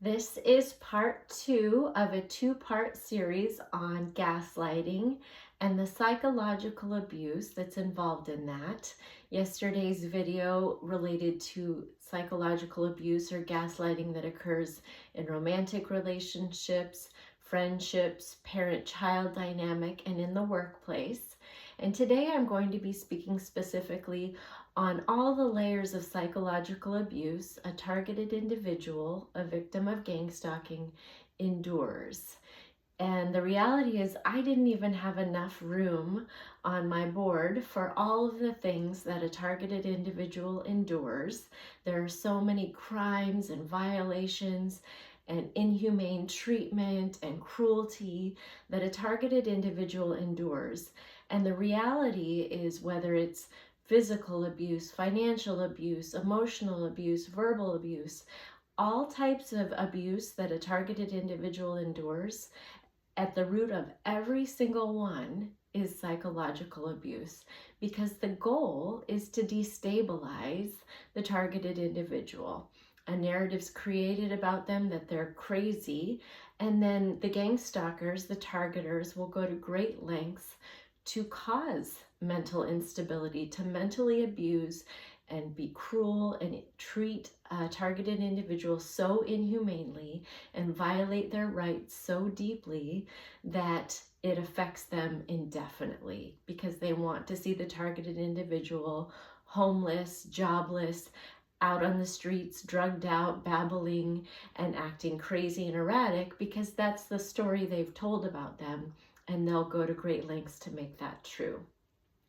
This is part 2 of a 2-part series on gaslighting and the psychological abuse that's involved in that. Yesterday's video related to psychological abuse or gaslighting that occurs in romantic relationships, friendships, parent-child dynamic, and in the workplace. And today I'm going to be speaking specifically on all the layers of psychological abuse a targeted individual, a victim of gang stalking, endures. And the reality is I didn't even have enough room on my board for all of the things that a targeted individual endures. There are so many crimes and violations and inhumane treatment and cruelty that a targeted individual endures. And the reality is, whether it's physical abuse, financial abuse, emotional abuse, verbal abuse, all types of abuse that a targeted individual endures, at the root of every single one is psychological abuse, because the goal is to destabilize the targeted individual. A narrative's created about them that they're crazy, and then the gang stalkers, the targeters, will go to great lengths to cause mental instability, to mentally abuse and be cruel and treat targeted individuals so inhumanely and violate their rights so deeply that it affects them indefinitely, because they want to see the targeted individual homeless, jobless, out on the streets, drugged out, babbling, and acting crazy and erratic, because that's the story they've told about them, and they'll go to great lengths to make that true.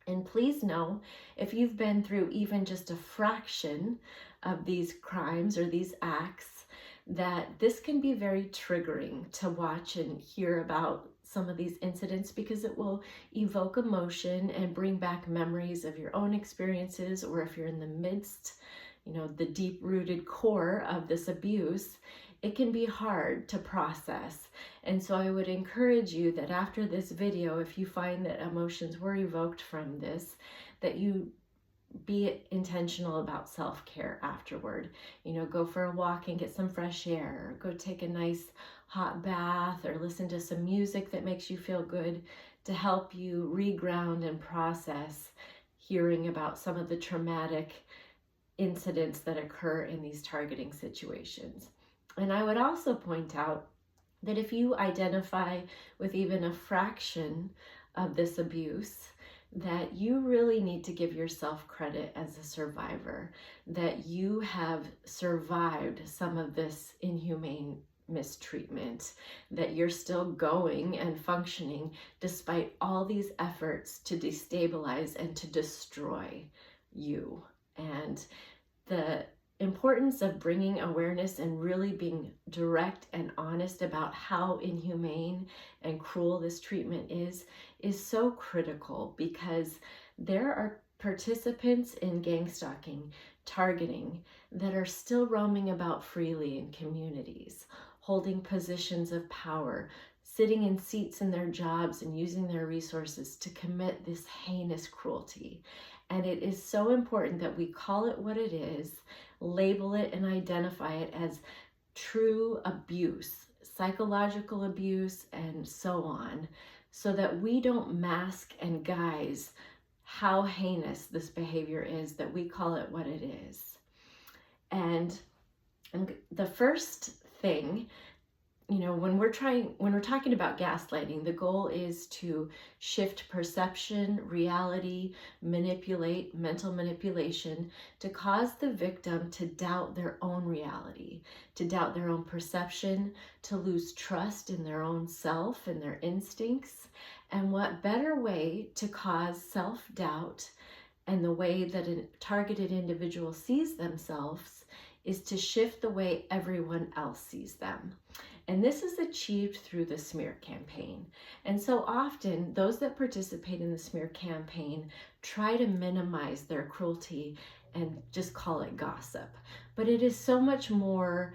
And please know, if you've been through even just a fraction of these crimes or these acts, that this can be very triggering to watch and hear about some of these incidents, because it will evoke emotion and bring back memories of your own experiences, or if you're in the midst, the deep-rooted core of this abuse, it can be hard to process. And so I would encourage you that after this video, if you find that emotions were evoked from this, that you be intentional about self-care afterward. Go for a walk and get some fresh air, or go take a nice hot bath, or listen to some music that makes you feel good, to help you reground and process hearing about some of the traumatic incidents that occur in these targeting situations. And I would also point out that if you identify with even a fraction of this abuse, that you really need to give yourself credit as a survivor, that you have survived some of this inhumane mistreatment, that you're still going and functioning despite all these efforts to destabilize and to destroy you. And the importance of bringing awareness and really being direct and honest about how inhumane and cruel this treatment is so critical, because there are participants in gang stalking, targeting, that are still roaming about freely in communities, holding positions of power, sitting in seats in their jobs and using their resources to commit this heinous cruelty. And it is so important that we call it what it is, label it and identify it as true abuse, psychological abuse, and so on, so that we don't mask and guise how heinous this behavior is, that we call it what it is. And the first thing, when we're talking about gaslighting, the goal is to shift perception, reality, manipulate, mental manipulation, to cause the victim to doubt their own reality, to doubt their own perception, to lose trust in their own self and their instincts. And what better way to cause self-doubt and the way that a targeted individual sees themselves is to shift the way everyone else sees them. And this is achieved through the smear campaign. And so often, those that participate in the smear campaign try to minimize their cruelty and just call it gossip. But it is so much more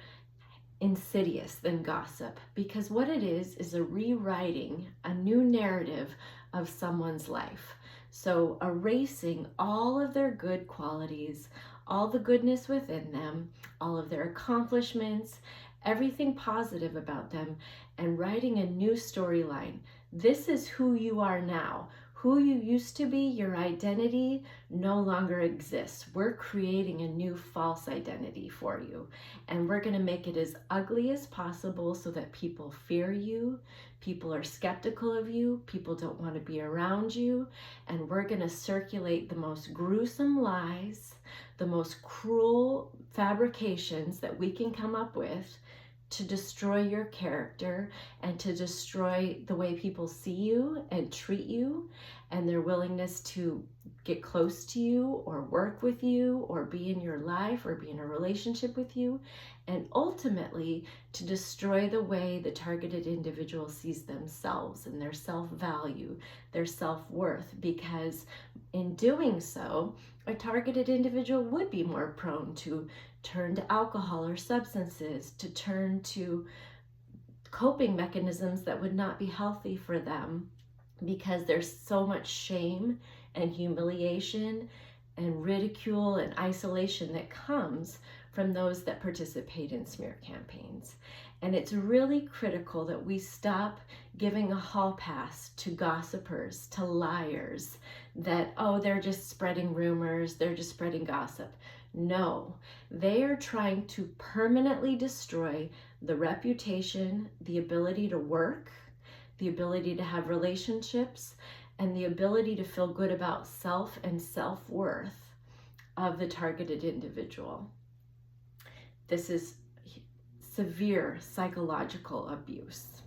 insidious than gossip, because what it is a rewriting, a new narrative of someone's life. So erasing all of their good qualities, all the goodness within them, all of their accomplishments, everything positive about them and writing a new storyline. This is who you are now. Who you used to be, your identity, no longer exists. We're creating a new false identity for you. And we're going to make it as ugly as possible so that people fear you, people are skeptical of you, people don't want to be around you. And we're going to circulate the most gruesome lies, the most cruel fabrications that we can come up with to destroy your character and to destroy the way people see you and treat you and their willingness to get close to you or work with you or be in your life or be in a relationship with you, and ultimately to destroy the way the targeted individual sees themselves and their self-value, their self-worth, because in doing so, a targeted individual would be more prone to turn to alcohol or substances, to turn to coping mechanisms that would not be healthy for them, because there's so much shame and humiliation and ridicule and isolation that comes from those that participate in smear campaigns. And it's really critical that we stop giving a hall pass to gossipers, to liars, that, oh, they're just spreading rumors, they're just spreading gossip. No, they are trying to permanently destroy the reputation, the ability to work, the ability to have relationships, and the ability to feel good about self and self-worth of the targeted individual. This is severe psychological abuse.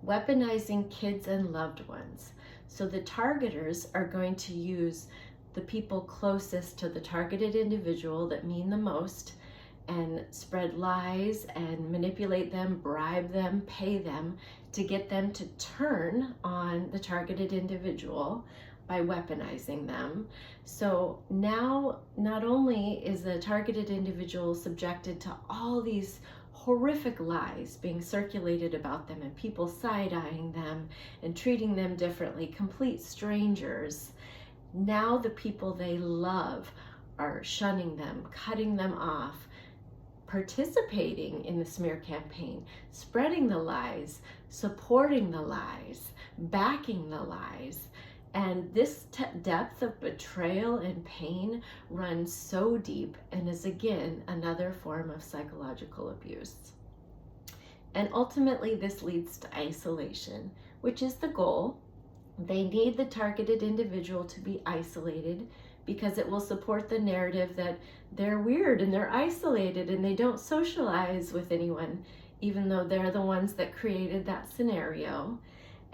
Weaponizing kids and loved ones. So the targeters are going to use the people closest to the targeted individual that mean the most and spread lies and manipulate them, bribe them, pay them to get them to turn on the targeted individual by weaponizing them. So now not only is the targeted individual subjected to all these horrific lies being circulated about them and people side-eyeing them and treating them differently, complete strangers, now the people they love are shunning them, cutting them off, participating in the smear campaign, spreading the lies, supporting the lies, backing the lies. And this depth of betrayal and pain runs so deep and is again another form of psychological abuse. And ultimately this leads to isolation, which is the goal. They need the targeted individual to be isolated because it will support the narrative that they're weird and they're isolated and they don't socialize with anyone, even though they're the ones that created that scenario.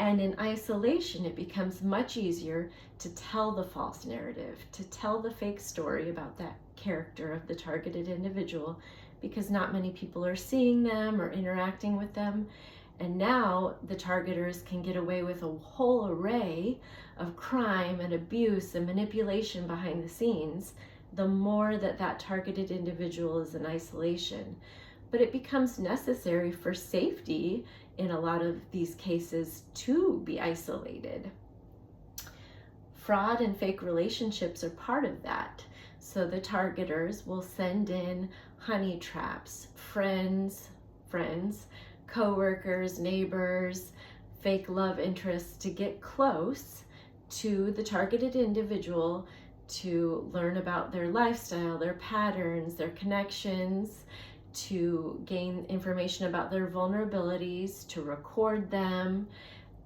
And in isolation, it becomes much easier to tell the false narrative, to tell the fake story about that character of the targeted individual, because not many people are seeing them or interacting with them. And now the targeters can get away with a whole array of crime and abuse and manipulation behind the scenes, the more that that targeted individual is in isolation. But it becomes necessary for safety in a lot of these cases to be isolated. Fraud and fake relationships are part of that. So the targeters will send in honey traps, friends, co-workers, neighbors, fake love interests to get close to the targeted individual, to learn about their lifestyle, their patterns, their connections, to gain information about their vulnerabilities, to record them,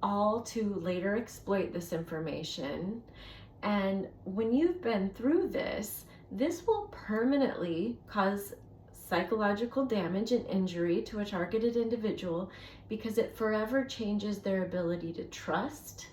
all to later exploit this information. And when you've been through this, this will permanently cause psychological damage and injury to a targeted individual because it forever changes their ability to trust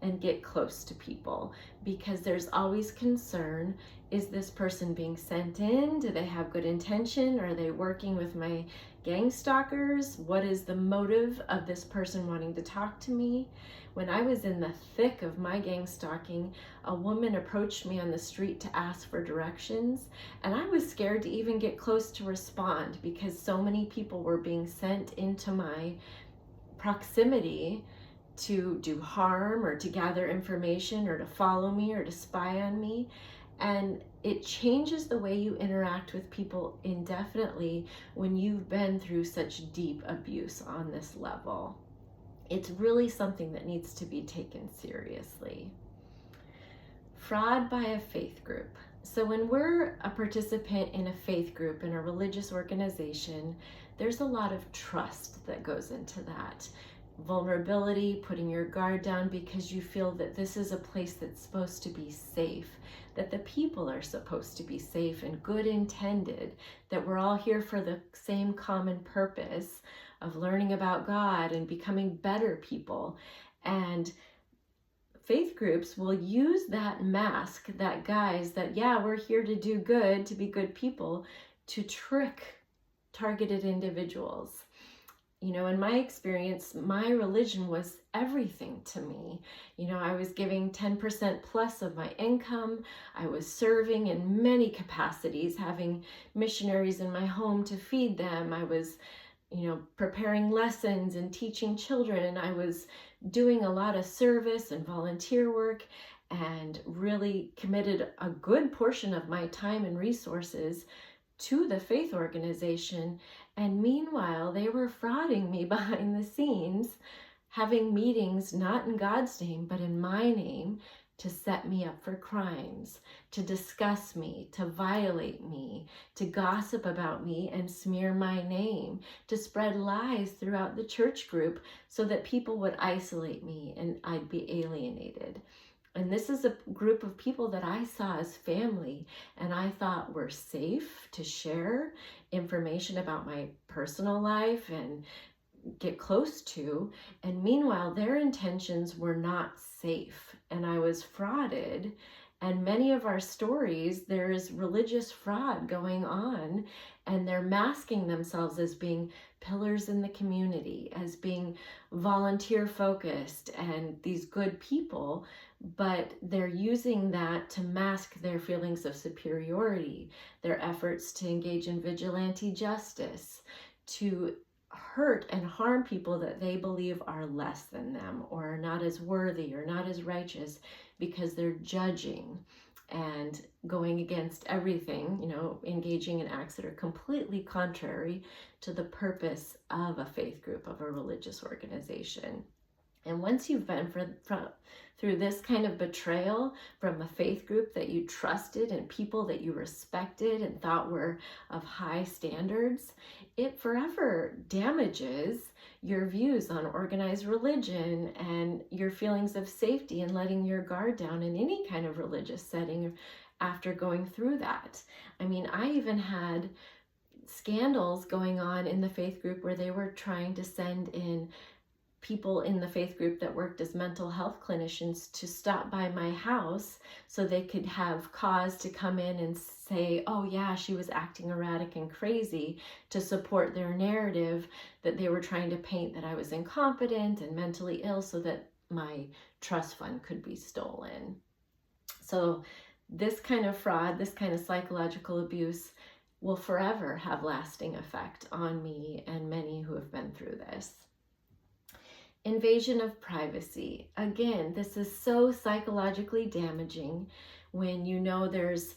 and get close to people, because there's always concern. Is this person being sent in? Do they have good intention? Are they working with my gang stalkers? What is the motive of this person wanting to talk to me? When I was in the thick of my gang stalking, a woman approached me on the street to ask for directions, and I was scared to even get close to respond because so many people were being sent into my proximity to do harm or to gather information or to follow me or to spy on me. And it changes the way you interact with people indefinitely when you've been through such deep abuse on this level. It's really something that needs to be taken seriously. Fraud by a faith group. So when we're a participant in a faith group, in a religious organization, there's a lot of trust that goes into that. Vulnerability, putting your guard down because you feel that this is a place that's supposed to be safe, that the people are supposed to be safe and good intended, that we're all here for the same common purpose of learning about God and becoming better people. And faith groups will use that mask, that guise, that, yeah, we're here to do good, to be good people, to trick targeted individuals. You know, in my experience, my religion was everything to me. You know, I was giving 10% plus of my income. I was serving in many capacities, having missionaries in my home to feed them. I was, you know, preparing lessons and teaching children. I was doing a lot of service and volunteer work and really committed a good portion of my time and resources to the faith organization. And meanwhile, they were frauding me behind the scenes, having meetings not in God's name, but in my name, to set me up for crimes, to discuss me, to violate me, to gossip about me and smear my name, to spread lies throughout the church group so that people would isolate me and I'd be alienated. And this is a group of people that I saw as family and I thought were safe to share information about my personal life and get close to. And meanwhile, their intentions were not safe. And I was frauded. And many of our stories, there is religious fraud going on, and they're masking themselves as being pillars in the community, as being volunteer focused and these good people, but they're using that to mask their feelings of superiority, their efforts to engage in vigilante justice, to hurt and harm people that they believe are less than them or are not as worthy or not as righteous, because they're judging and going against everything, you know, engaging in acts that are completely contrary to the purpose of a faith group, of a religious organization. And once you've been through this kind of betrayal from a faith group that you trusted and people that you respected and thought were of high standards, it forever damages your views on organized religion and your feelings of safety and letting your guard down in any kind of religious setting after going through that. I mean, I even had scandals going on in the faith group where they were trying to send in people in the faith group that worked as mental health clinicians to stop by my house so they could have cause to come in and say, oh yeah, she was acting erratic and crazy, to support their narrative that they were trying to paint, that I was incompetent and mentally ill so that my trust fund could be stolen. So this kind of fraud, this kind of psychological abuse will forever have lasting effect on me and many who have been through this. Invasion of privacy. Again, this is so psychologically damaging when you know there's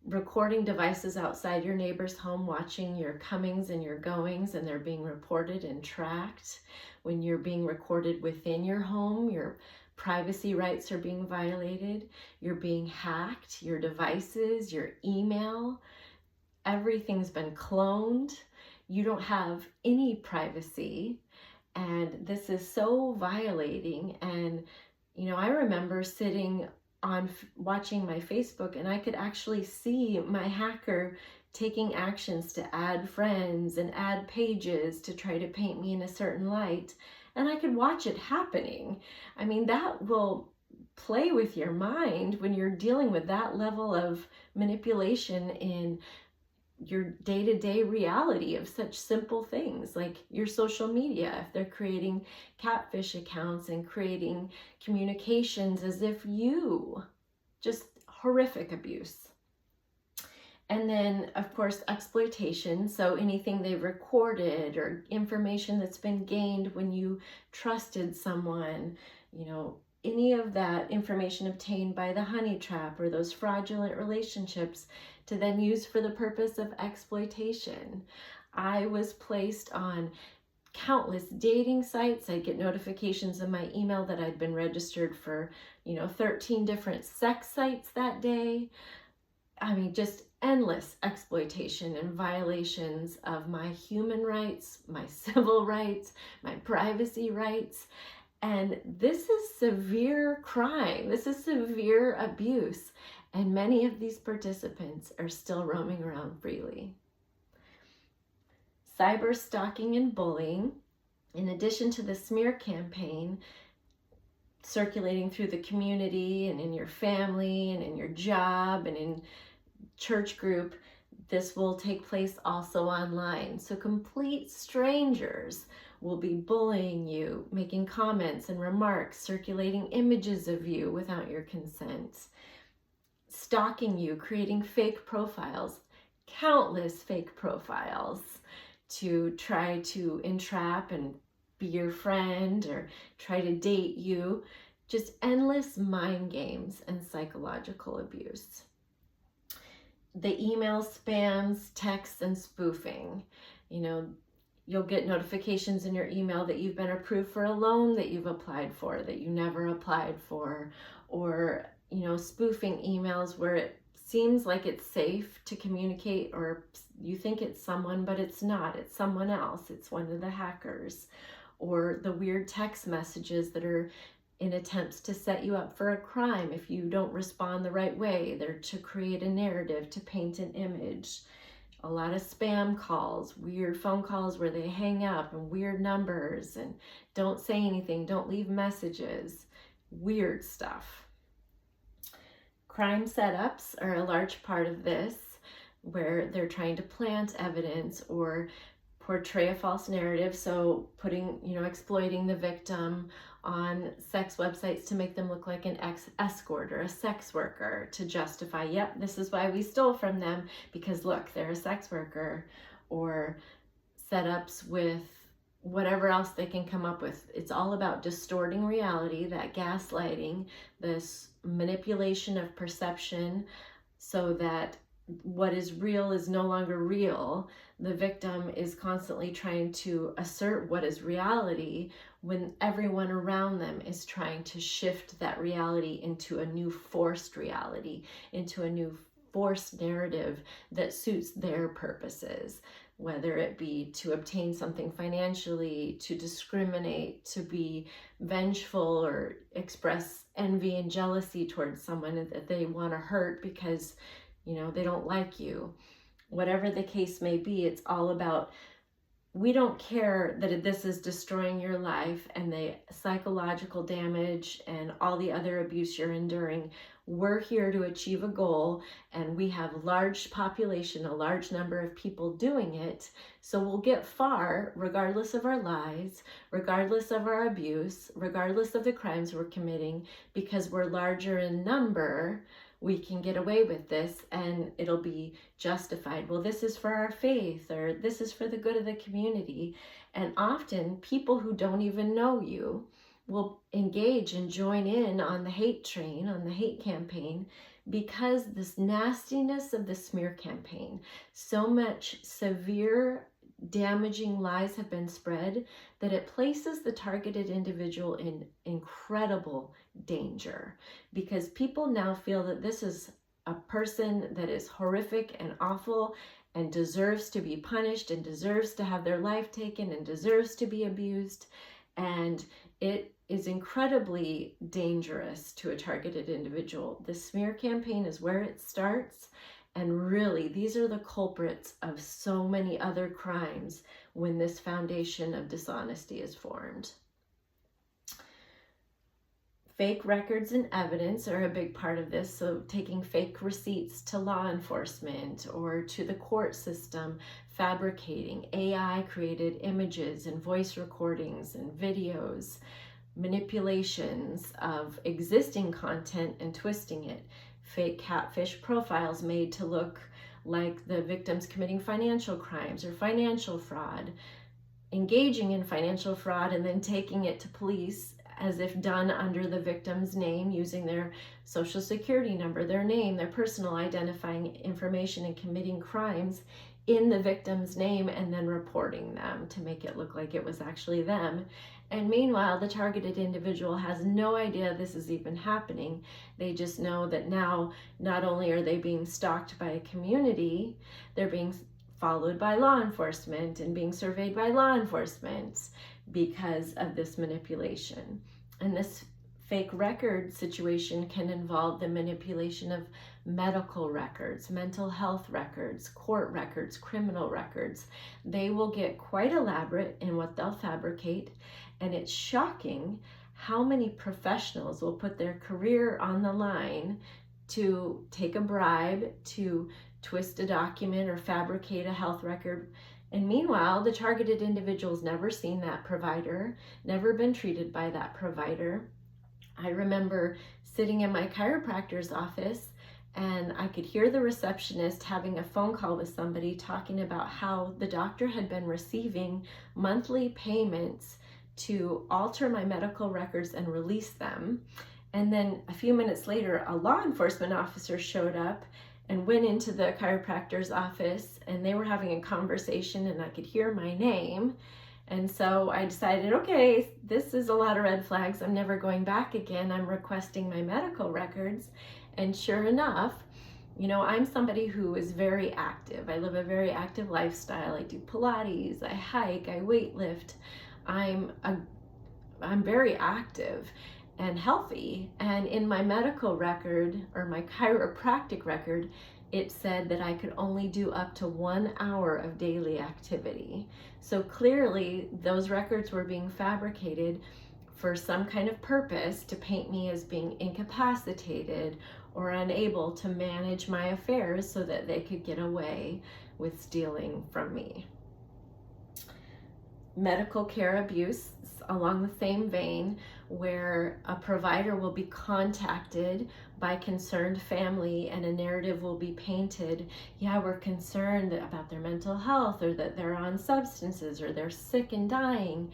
recording devices outside your neighbor's home watching your comings and your goings, and they're being reported and tracked. When you're being recorded within your home, your privacy rights are being violated. You're being hacked, your devices, your email, everything's been cloned. You don't have any privacy. And this is so violating. And, you know, I remember sitting on watching my Facebook and I could actually see my hacker taking actions to add friends and add pages to try to paint me in a certain light. And I could watch it happening. I mean, that will play with your mind when you're dealing with that level of manipulation in your day-to-day reality of such simple things like your social media. If they're creating catfish accounts and creating communications as if you, just horrific abuse. And then, of course, exploitation. So anything they've recorded or information that's been gained when you trusted someone, you know, any of that information obtained by the honey trap or those fraudulent relationships to then use for the purpose of exploitation. I was placed on countless dating sites. I'd get notifications in my email that I'd been registered for, 13 different sex sites that day. I mean, just endless exploitation and violations of my human rights, my civil rights, my privacy rights. And this is severe crime. This is severe abuse. And many of these participants are still roaming around freely. Cyberstalking and bullying, in addition to the smear campaign circulating through the community and in your family and in your job and in church group, this will take place also online. So complete strangers will be bullying you, making comments and remarks, circulating images of you without your consent, stalking you, creating fake profiles, countless fake profiles to try to entrap and be your friend or try to date you. Just endless mind games and psychological abuse. The email spams, texts, and spoofing. You'll get notifications in your email that you've been approved for a loan that you've applied for that you never applied for, or spoofing emails where it seems like it's safe to communicate, or you think it's someone, but it's not. It's someone else. It's one of the hackers. Or the weird text messages that are in attempts to set you up for a crime if you don't respond the right way. They're to create a narrative, to paint an image. A lot of spam calls, weird phone calls where they hang up, and weird numbers and don't say anything, don't leave messages. Weird stuff. Crime setups are a large part of this, where they're trying to plant evidence or portray a false narrative. So exploiting the victim on sex websites to make them look like an escort or a sex worker to justify, yep, this is why we stole from them, because look, they're a sex worker. Or setups with whatever else they can come up with. It's all about distorting reality, that gaslighting, this manipulation of perception so that what is real is no longer real. The victim is constantly trying to assert what is reality when everyone around them is trying to shift that reality into a new forced reality, into a new forced narrative that suits their purposes, whether it be to obtain something financially, to discriminate, to be vengeful, or express envy and jealousy towards someone that they want to hurt because they don't like you. Whatever the case may be, it's all about, we don't care that this is destroying your life and the psychological damage and all the other abuse you're enduring. We're here to achieve a goal, and we have a large population, a large number of people doing it. So we'll get far regardless of our lies, regardless of our abuse, regardless of the crimes we're committing, because we're larger in number. We can get away with this and it'll be justified. Well, this is for our faith, or this is for the good of the community. And often people who don't even know you will engage and join in on the hate train, on the hate campaign, because this nastiness of the smear campaign, so much severe damaging lies have been spread that it places the targeted individual in incredible danger, because people now feel that this is a person that is horrific and awful and deserves to be punished and deserves to have their life taken and deserves to be abused. And it is incredibly dangerous to a targeted individual. The smear campaign is where it starts. And really, these are the culprits of so many other crimes when this foundation of dishonesty is formed. Fake records and evidence are a big part of this. So taking fake receipts to law enforcement or to the court system, fabricating AI created images and voice recordings and videos, manipulations of existing content and twisting it, fake catfish profiles made to look like the victims committing financial crimes or financial fraud, engaging in financial fraud and then taking it to police as if done under the victim's name, using their social security number, their name, their personal identifying information, and committing crimes in the victim's name and then reporting them to make it look like it was actually them. And meanwhile, the targeted individual has no idea this is even happening. They just know that now not only are they being stalked by a community, they're being followed by law enforcement and being surveyed by law enforcement because of this manipulation. And this fake record situation can involve the manipulation of medical records, mental health records, court records, criminal records. They will get quite elaborate in what they'll fabricate, and it's shocking how many professionals will put their career on the line to take a bribe, to twist a document or fabricate a health record. And meanwhile, the targeted individual's never seen that provider, never been treated by that provider. I remember sitting in my chiropractor's office, and I could hear the receptionist having a phone call with somebody talking about how the doctor had been receiving monthly payments to alter my medical records and release them. And then a few minutes later, a law enforcement officer showed up and went into the chiropractor's office, and they were having a conversation, and I could hear my name. And so I decided, okay, this is a lot of red flags. I'm never going back again. I'm requesting my medical records. And sure enough, you know, I'm somebody who is very active. I live a very active lifestyle. I do Pilates, I hike, I weightlift. I'm very active and healthy. And in my medical record, or my chiropractic record, it said that I could only do up to 1 hour of daily activity. So clearly those records were being fabricated for some kind of purpose to paint me as being incapacitated or unable to manage my affairs so that they could get away with stealing from me. Medical care abuse, along the same vein, where a provider will be contacted by concerned family and a narrative will be painted. Yeah, we're concerned about their mental health, or that they're on substances, or they're sick and dying,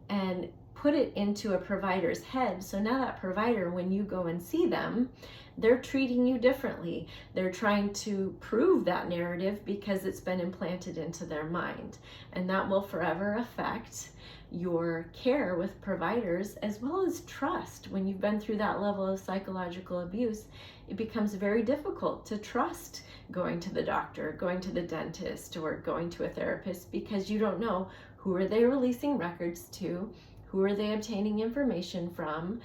and put it into a provider's head. So now that provider, when you go and see them, they're treating you differently. They're trying to prove that narrative because it's been implanted into their mind. And that will forever affect your care with providers, as well as trust. When you've been through that level of psychological abuse, it becomes very difficult to trust going to the doctor, going to the dentist, or going to a therapist, because you don't know who are they releasing records to, who are they obtaining information from,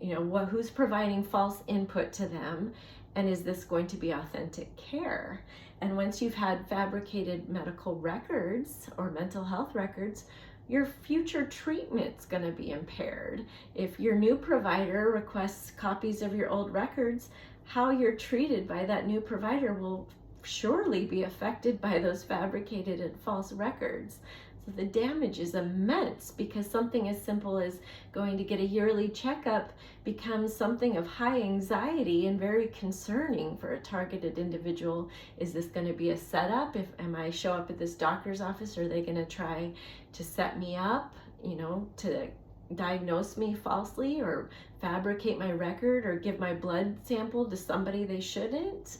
you know, who's providing false input to them, and is this going to be authentic care? And once you've had fabricated medical records or mental health records, your future treatment's going to be impaired. If your new provider requests copies of your old records, how you're treated by that new provider will surely be affected by those fabricated and false records. So the damage is immense, because something as simple as going to get a yearly checkup becomes something of high anxiety and very concerning for a targeted individual. Is this going to be a setup? Am I show up at this doctor's office, are they going to try to set me up, you know, to diagnose me falsely, or fabricate my record, or give my blood sample to somebody they shouldn't?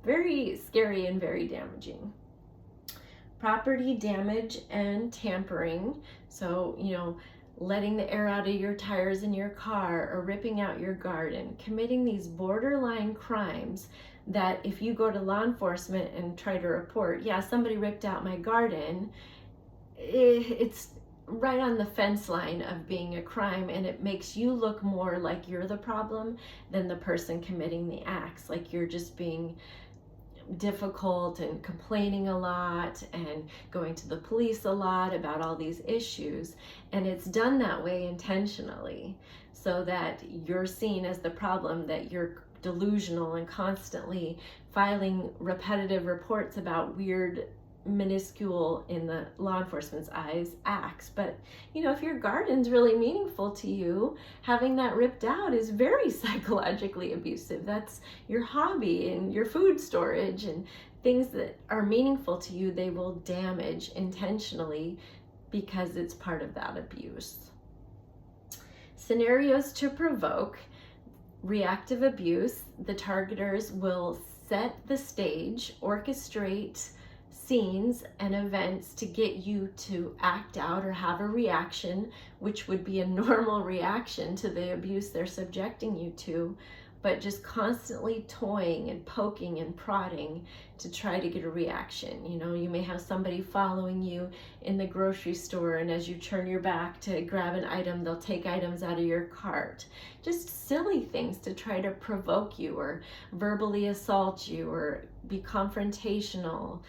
Very scary and very damaging. Property damage and tampering. So, you know, letting the air out of your tires in your car, or ripping out your garden, committing these borderline crimes that if you go to law enforcement and try to report, yeah, somebody ripped out my garden, it's right on the fence line of being a crime, and it makes you look more like you're the problem than the person committing the acts, like you're just being difficult and complaining a lot and going to the police a lot about all these issues. And it's done that way intentionally, so that you're seen as the problem, that you're delusional and constantly filing repetitive reports about weird, minuscule, in the law enforcement's eyes, acts. But you know, if your garden's really meaningful to you, having that ripped out is very psychologically abusive. That's your hobby and your food storage and things that are meaningful to you, they will damage intentionally because it's part of that abuse. Scenarios to provoke. Reactive abuse, the targeters will set the stage, orchestrate scenes and events to get you to act out or have a reaction, which would be a normal reaction to the abuse they're subjecting you to, but just constantly toying and poking and prodding to try to get a reaction. You know, you may have somebody following you in the grocery store, and as you turn your back to grab an item, they'll take items out of your cart. Just silly things to try to provoke you or verbally assault you or be confrontational.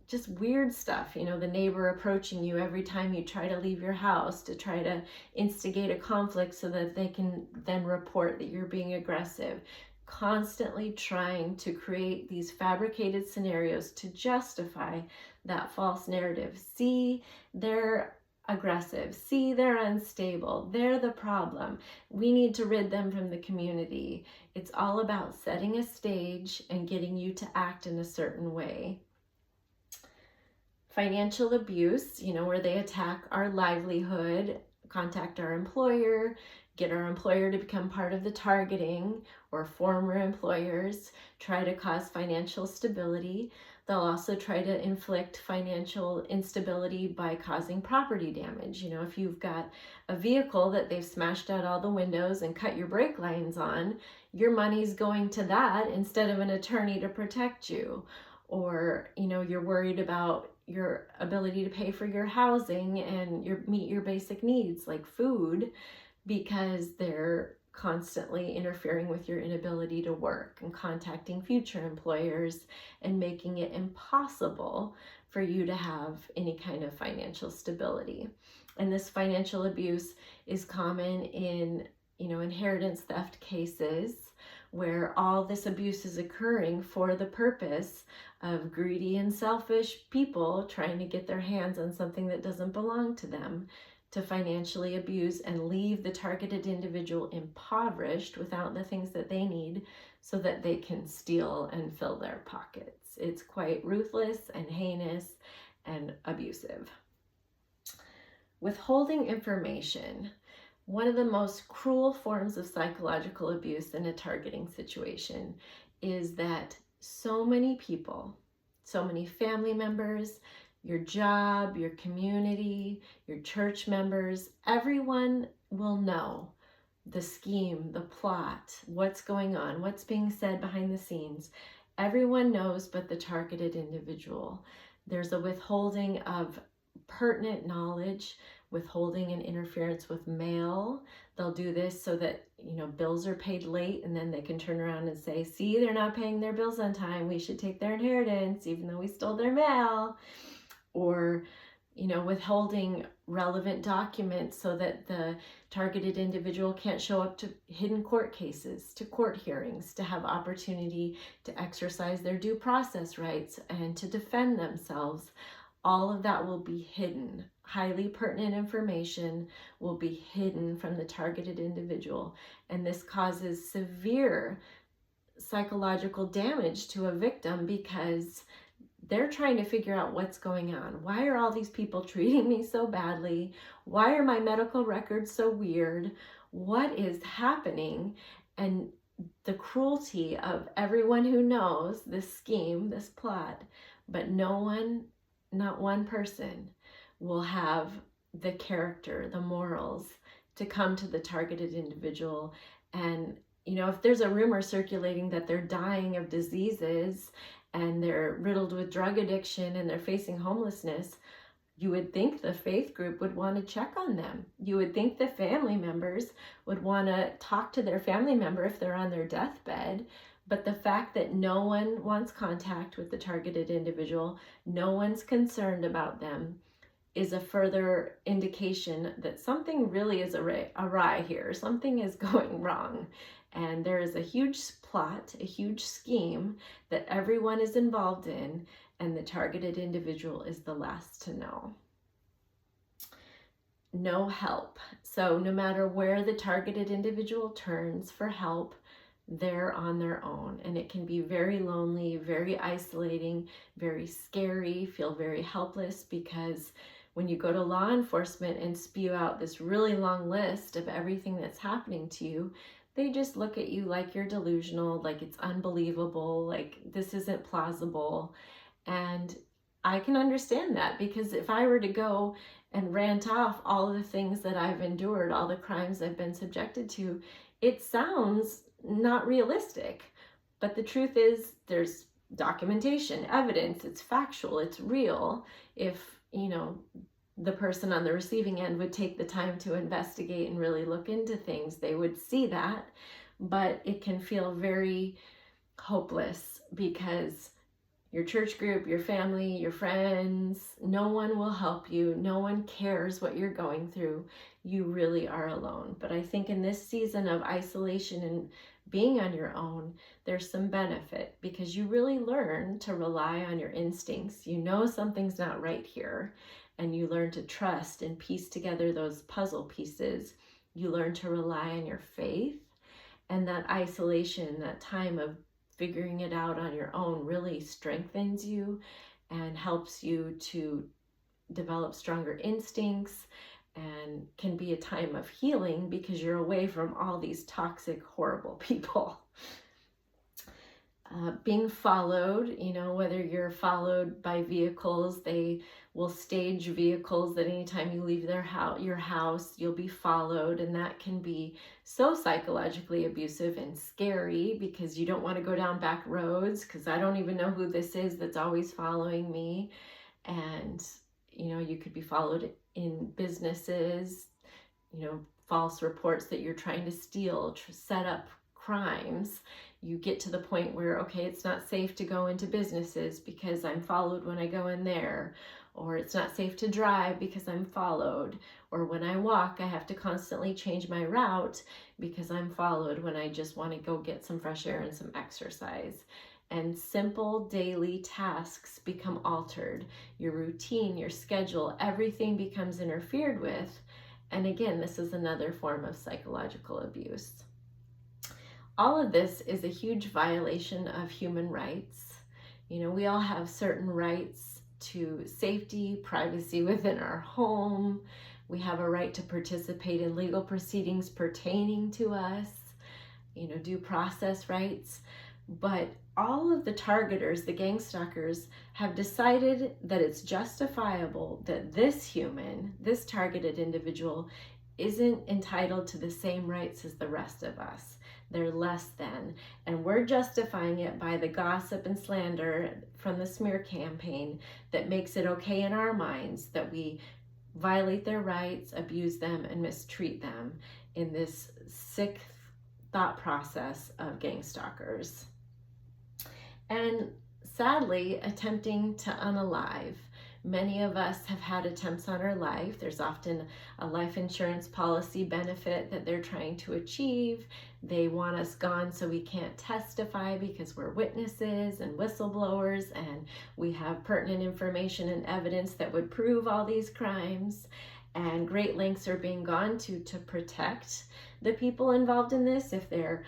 Just weird stuff, you know, the neighbor approaching you every time you try to leave your house to try to instigate a conflict so that they can then report that you're being aggressive. Constantly trying to create these fabricated scenarios to justify that false narrative. See, they're aggressive. See, they're unstable. They're the problem. We need to rid them from the community. It's all about setting a stage and getting you to act in a certain way. Financial abuse, you know, where they attack our livelihood, contact our employer, get our employer to become part of the targeting, or former employers, try to cause financial stability. They'll also try to inflict financial instability by causing property damage. You know, if you've got a vehicle that they've smashed out all the windows and cut your brake lines on, your money's going to that instead of an attorney to protect you. Or, you know, you're worried about your ability to pay for your housing and meet your basic needs like food, because they're constantly interfering with your inability to work and contacting future employers and making it impossible for you to have any kind of financial stability. And this financial abuse is common in, you know, inheritance theft cases, where all this abuse is occurring for the purpose of greedy and selfish people trying to get their hands on something that doesn't belong to them, to financially abuse and leave the targeted individual impoverished without the things that they need so that they can steal and fill their pockets. It's quite ruthless and heinous and abusive. Withholding information. One of the most cruel forms of psychological abuse in a targeting situation is that so many people, so many family members, your job, your community, your church members, everyone will know the scheme, the plot, what's going on, what's being said behind the scenes. Everyone knows but the targeted individual. There's a withholding of pertinent knowledge, withholding and interference with mail. They'll do this so that, you know, bills are paid late, and then they can turn around and say, see, they're not paying their bills on time. We should take their inheritance even though we stole their mail. Or, you know, withholding relevant documents so that the targeted individual can't show up to hidden court cases, to court hearings, to have opportunity to exercise their due process rights and to defend themselves. All of that will be hidden. Highly pertinent information will be hidden from the targeted individual. And this causes severe psychological damage to a victim because they're trying to figure out what's going on. Why are all these people treating me so badly? Why are my medical records so weird? What is happening? And the cruelty of everyone who knows this scheme, this plot, but no one, not one person, will have the character, the morals to come to the targeted individual. And, you know, if there's a rumor circulating that they're dying of diseases and they're riddled with drug addiction and they're facing homelessness, you would think the faith group would want to check on them. You would think the family members would want to talk to their family member if they're on their deathbed. But the fact that no one wants contact with the targeted individual, no one's concerned about them, is a further indication that something really is awry here. Something is going wrong. And there is a huge plot, a huge scheme that everyone is involved in, and the targeted individual is the last to know. No help. So no matter where the targeted individual turns for help, they're on their own. And it can be very lonely, very isolating, very scary, feel very helpless, because when you go to law enforcement and spew out this really long list of everything that's happening to you, they just look at you like you're delusional, like it's unbelievable, like this isn't plausible. And I can understand that, because if I were to go and rant off all the things that I've endured, all the crimes I've been subjected to, it sounds not realistic. But the truth is, there's documentation, evidence, it's factual, it's real. If, the person on the receiving end would take the time to investigate and really look into things, they would see that. But it can feel very hopeless, because your church group, your family, your friends, no one will help you. No one cares what you're going through. You really are alone. But I think in this season of isolation and being on your own, there's some benefit, because you really learn to rely on your instincts. You know something's not right here, and you learn to trust and piece together those puzzle pieces. You learn to rely on your faith, and that isolation, that time of figuring it out on your own, really strengthens you and helps you to develop stronger instincts, and can be a time of healing, because you're away from all these toxic, horrible people. Being followed, whether you're followed by vehicles, they will stage vehicles that anytime you leave your house, you'll be followed. And that can be so psychologically abusive and scary, because you don't want to go down back roads, because I don't even know who this is that's always following me. And, you could be followed in businesses, false reports that you're trying to steal, set up crimes. You get to the point where, okay, it's not safe to go into businesses because I'm followed when I go in there, or it's not safe to drive because I'm followed, or when I walk, I have to constantly change my route because I'm followed when I just want to go get some fresh air and some exercise. And simple daily tasks become altered. Your routine, your schedule, everything becomes interfered with. And again, this is another form of psychological abuse. All of this is a huge violation of human rights. We all have certain rights to safety, privacy within our home. We have a right to participate in legal proceedings pertaining to us, due process rights. But all of the targeters, the gang stalkers, have decided that it's justifiable that this human, this targeted individual, isn't entitled to the same rights as the rest of us. They're less than. And we're justifying it by the gossip and slander from the smear campaign that makes it okay in our minds that we violate their rights, abuse them, and mistreat them in this sick thought process of gang stalkers. And sadly, attempting to unalive. Many of us have had attempts on our life. There's often a life insurance policy benefit that they're trying to achieve. They want us gone so we can't testify because we're witnesses and whistleblowers, and we have pertinent information and evidence that would prove all these crimes. And great lengths are being gone to protect the people involved in this, if they're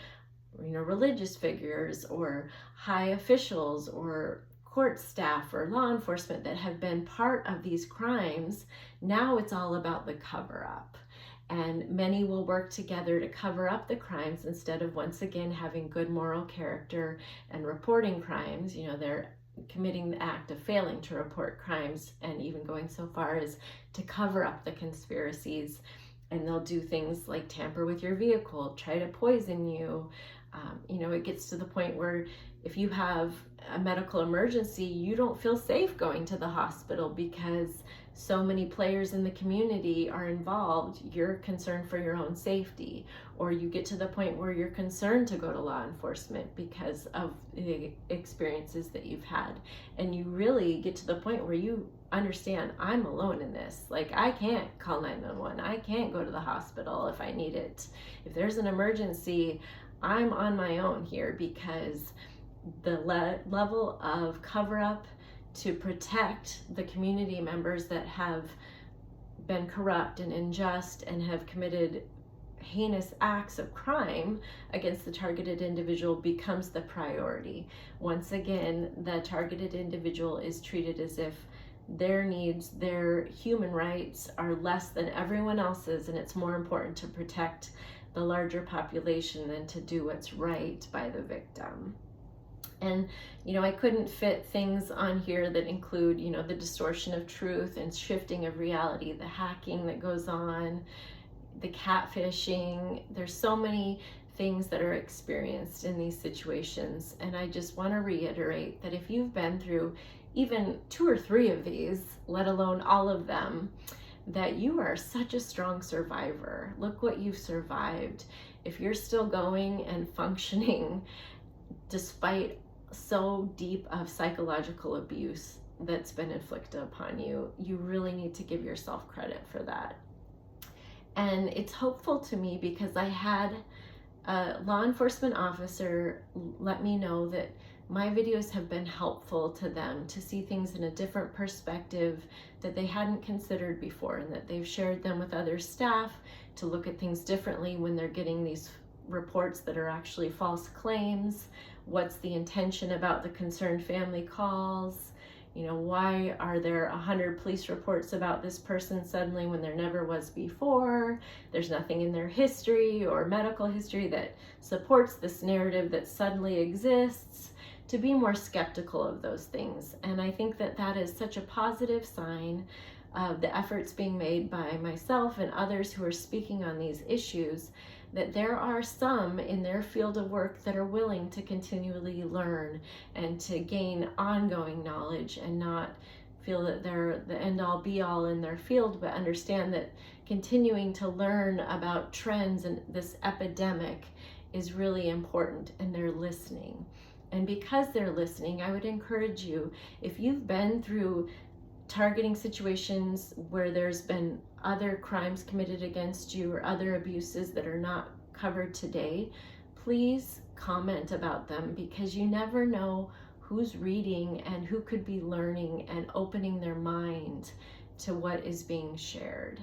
religious figures or high officials or court staff or law enforcement that have been part of these crimes. Now it's all about the cover up. And many will work together to cover up the crimes instead of once again having good moral character and reporting crimes. They're committing the act of failing to report crimes, and even going so far as to cover up the conspiracies. And they'll do things like tamper with your vehicle, try to poison you. It gets to the point where if you have a medical emergency, you don't feel safe going to the hospital because so many players in the community are involved. You're concerned for your own safety, or you get to the point where you're concerned to go to law enforcement because of the experiences that you've had. And you really get to the point where you understand, I'm alone in this. Like, I can't call 911. I can't go to the hospital if I need it. If there's an emergency, I'm on my own here, because the level of cover up to protect the community members that have been corrupt and unjust and have committed heinous acts of crime against the targeted individual becomes the priority. Once again, the targeted individual is treated as if their needs, their human rights are less than everyone else's, and it's more important to protect the larger population than to do what's right by the victim. And, I couldn't fit things on here that include, the distortion of truth and shifting of reality, the hacking that goes on, the catfishing. There's so many things that are experienced in these situations. And I just want to reiterate that if you've been through even 2 or 3 of these, let alone all of them, that you are such a strong survivor. Look what you've survived. If you're still going and functioning despite so deep of psychological abuse that's been inflicted upon you, you really need to give yourself credit for that. And it's hopeful to me because I had a law enforcement officer let me know that my videos have been helpful to them to see things in a different perspective that they hadn't considered before, and that they've shared them with other staff to look at things differently when they're getting these reports that are actually false claims. What's the intention about the concerned family calls? Why are there 100 police reports about this person suddenly when there never was before? There's nothing in their history or medical history that supports this narrative that suddenly exists. To be more skeptical of those things. And I think that that is such a positive sign of the efforts being made by myself and others who are speaking on these issues, that there are some in their field of work that are willing to continually learn and to gain ongoing knowledge and not feel that they're the end-all be-all in their field, but understand that continuing to learn about trends and this epidemic is really important, and they're listening. And because they're listening, I would encourage you, if you've been through targeting situations where there's been other crimes committed against you or other abuses that are not covered today, please comment about them, because you never know who's reading and who could be learning and opening their mind to what is being shared.